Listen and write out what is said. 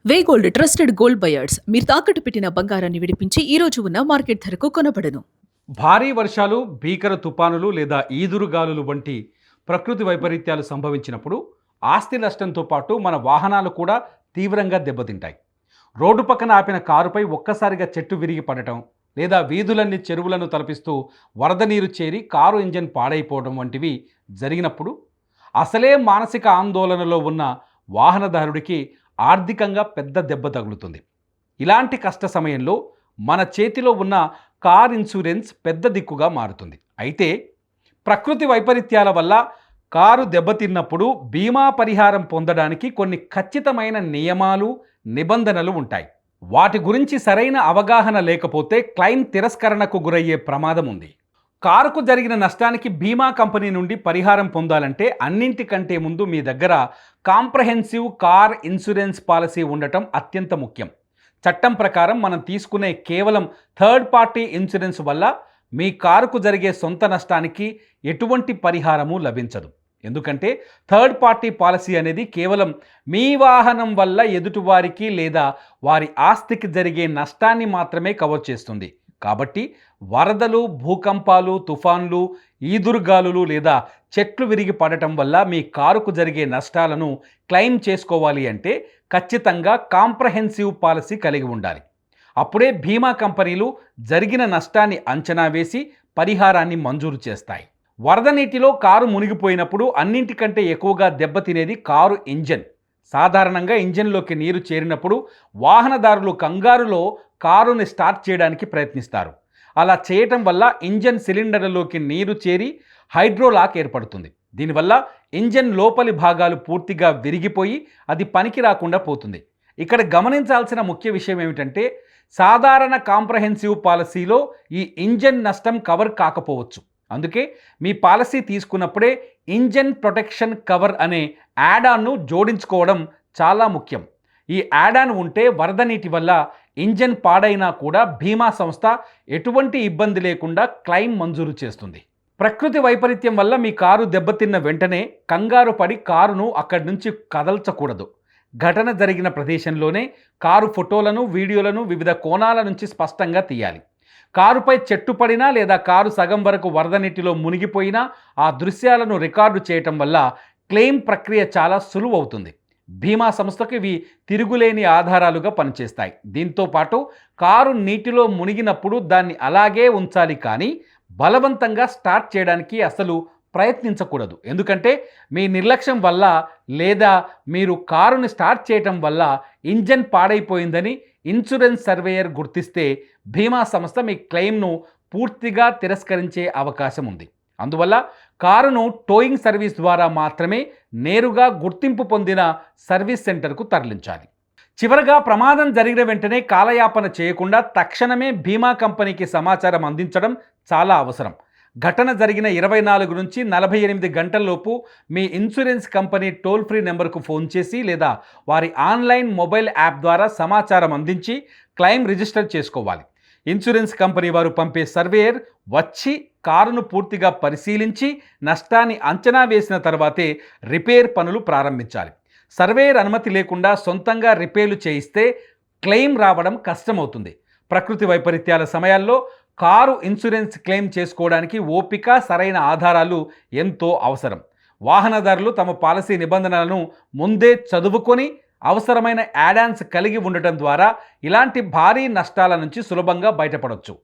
వే gold trusted gold buyers మీరు తాకట్టు పెట్టిన బంగారాన్ని విడిపించి ఈ రోజు ఉన్న మార్కెట్ ధరకు కొనబడను. భారీ వర్షాలు, భీకర తుపానులు లేదా ఈదురుగాలులు వంటి ప్రకృతి వైపరీత్యాలు సంభవించినప్పుడు ఆస్తి నష్టంతో పాటు మన వాహనాలు కూడా తీవ్రంగా దెబ్బతింటాయి. రోడ్డు పక్కన ఆపిన కారుపై ఒక్కసారిగా చెట్టు విరిగి పడటం, లేదా వీధులన్నీ చెరువులను తలపిస్తూ వరద నీరు చేరి కారు ఇంజన్ పాడైపోవడం వంటివి జరిగినప్పుడు అసలే మానసిక ఆందోళనలో ఉన్న వాహనదారుడికి ఆర్థికంగా పెద్ద దెబ్బ తగులుతుంది. ఇలాంటి కష్ట సమయంలో మన చేతిలో ఉన్న కార్ ఇన్సూరెన్స్ పెద్ద దిక్కుగా మారుతుంది. అయితే ప్రకృతి వైపరీత్యాల వల్ల కారు దెబ్బతిన్నప్పుడు బీమా పరిహారం పొందడానికి కొన్ని ఖచ్చితమైన నియమాలు, నిబంధనలు ఉంటాయి. వాటి గురించి సరైన అవగాహన లేకపోతే క్లెయిమ్ తిరస్కరణకు గురయ్యే ప్రమాదం ఉంది. కారుకు జరిగిన నష్టానికి బీమా కంపెనీ నుండి పరిహారం పొందాలంటే అన్నింటికంటే ముందు మీ దగ్గర కాంప్రహెన్సివ్ కార్ ఇన్సూరెన్స్ పాలసీ ఉండటం అత్యంత ముఖ్యం. చట్టం ప్రకారం మనం తీసుకునే కేవలం థర్డ్ పార్టీ ఇన్సూరెన్స్ వల్ల మీ కారుకు జరిగే సొంత నష్టానికి ఎటువంటి పరిహారము లభించదు. ఎందుకంటే థర్డ్ పార్టీ పాలసీ అనేది కేవలం మీ వాహనం వల్ల ఎదుటివారికి లేదా వారి ఆస్తికి జరిగే నష్టాన్ని మాత్రమే కవర్ చేస్తుంది. కాబట్టి వరదలు, భూకంపాలు, తుఫాన్లు, ఈదురుగాలులు లేదా చెట్లు విరిగి పడటం వల్ల మీ కారుకు జరిగే నష్టాలను క్లెయిమ్ చేసుకోవాలి అంటే ఖచ్చితంగా కాంప్రహెన్సివ్ పాలసీ కలిగి ఉండాలి. అప్పుడే బీమా కంపెనీలు జరిగిన నష్టాన్ని అంచనా వేసి పరిహారాన్ని మంజూరు చేస్తాయి. వరద నీటిలో కారు మునిగిపోయినప్పుడు అన్నింటికంటే ఎక్కువగా దెబ్బతినేది కారు ఇంజన్. సాధారణంగా ఇంజన్లోకి నీరు చేరినప్పుడు వాహనదారులు కంగారులో కారుని స్టార్ట్ చేయడానికి ప్రయత్నిస్తారు. అలా చేయటం వల్ల ఇంజన్ సిలిండర్లలోకి నీరు చేరి హైడ్రోలాక్ ఏర్పడుతుంది. దీనివల్ల ఇంజన్ లోపలి భాగాలు పూర్తిగా విరిగిపోయి అది పనికి రాకుండా పోతుంది. ఇక్కడ గమనించాల్సిన ముఖ్య విషయం ఏమిటంటే సాధారణ కాంప్రహెన్సివ్ పాలసీలో ఈ ఇంజన్ నష్టం కవర్ కాకపోవచ్చు. అందుకే మీ పాలసీ తీసుకున్నప్పుడే ఇంజన్ ప్రొటెక్షన్ కవర్ అనే యాడాన్ను జోడించుకోవడం చాలా ముఖ్యం. ఈ యాడాన్ ఉంటే వరద నీటి వల్ల ఇంజన్ పాడైనా కూడా బీమా సంస్థ ఎటువంటి ఇబ్బంది లేకుండా క్లెయిమ్ మంజూరు చేస్తుంది. ప్రకృతి వైపరీత్యం వల్ల మీ కారు దెబ్బతిన్న వెంటనే కంగారు పడి కారును అక్కడి నుంచి కదల్చకూడదు. ఘటన జరిగిన ప్రదేశంలోనే కారు ఫోటోలను, వీడియోలను వివిధ కోణాల నుంచి స్పష్టంగా తీయాలి. కారుపై చెట్టు పడినా లేదా కారు సగం వరకు వరద నీటిలో మునిగిపోయినా ఆ దృశ్యాలను రికార్డు చేయటం వల్ల క్లెయిమ్ ప్రక్రియ చాలా సులువు అవుతుంది. బీమా సంస్థకు ఇవి తిరుగులేని ఆధారాలుగా పనిచేస్తాయి. దీంతో పాటు కారు నీటిలో మునిగినప్పుడు దాన్ని అలాగే ఉంచాలి, కానీ బలవంతంగా స్టార్ట్ చేయడానికి అసలు ప్రయత్నించకూడదు. ఎందుకంటే మీ నిర్లక్ష్యం వల్ల లేదా మీరు కారుని స్టార్ట్ చేయటం వల్ల ఇంజన్ పాడైపోయిందని ఇన్సూరెన్స్ సర్వేయర్ గుర్తిస్తే బీమా సంస్థ మీ క్లెయిమ్ను పూర్తిగా తిరస్కరించే అవకాశం ఉంది. అందువల్ల కారును టోయింగ్ సర్వీస్ ద్వారా మాత్రమే నేరుగా గుర్తింపు పొందిన సర్వీస్ సెంటర్కు తరలించాలి. చివరగా ప్రమాదం జరిగిన వెంటనే కాలయాపన చేయకుండా తక్షణమే బీమా కంపెనీకి సమాచారం అందించడం చాలా అవసరం. ఘటన జరిగిన 24 నుంచి 48 గంటల్లోపు మీ ఇన్సూరెన్స్ కంపెనీ టోల్ ఫ్రీ నెంబర్కు ఫోన్ చేసి లేదా వారి ఆన్లైన్ మొబైల్ యాప్ ద్వారా సమాచారం అందించి క్లెయిమ్ రిజిస్టర్ చేసుకోవాలి. ఇన్సూరెన్స్ కంపెనీ వారు పంపే సర్వేయర్ వచ్చి కారును పూర్తిగా పరిశీలించి నష్టాన్ని అంచనా వేసిన తర్వాతే రిపేర్ పనులు ప్రారంభించాలి. సర్వేయర్ అనుమతి లేకుండా సొంతంగా రిపేర్లు చేయిస్తే క్లెయిమ్ రావడం కష్టమవుతుంది. ప్రకృతి వైపరీత్యాల సమయాల్లో కారు ఇన్సూరెన్స్ క్లెయిమ్ చేసుకోవడానికి ఓపిక, సరైన ఆధారాలు ఎంతో అవసరం. వాహనదారులు తమ పాలసీ నిబంధనలను ముందే చదువుకొని అవసరమైన యాడాన్స్ కలిగి ఉండటం ద్వారా ఇలాంటి భారీ నష్టాల నుంచి సులభంగా బయటపడవచ్చు.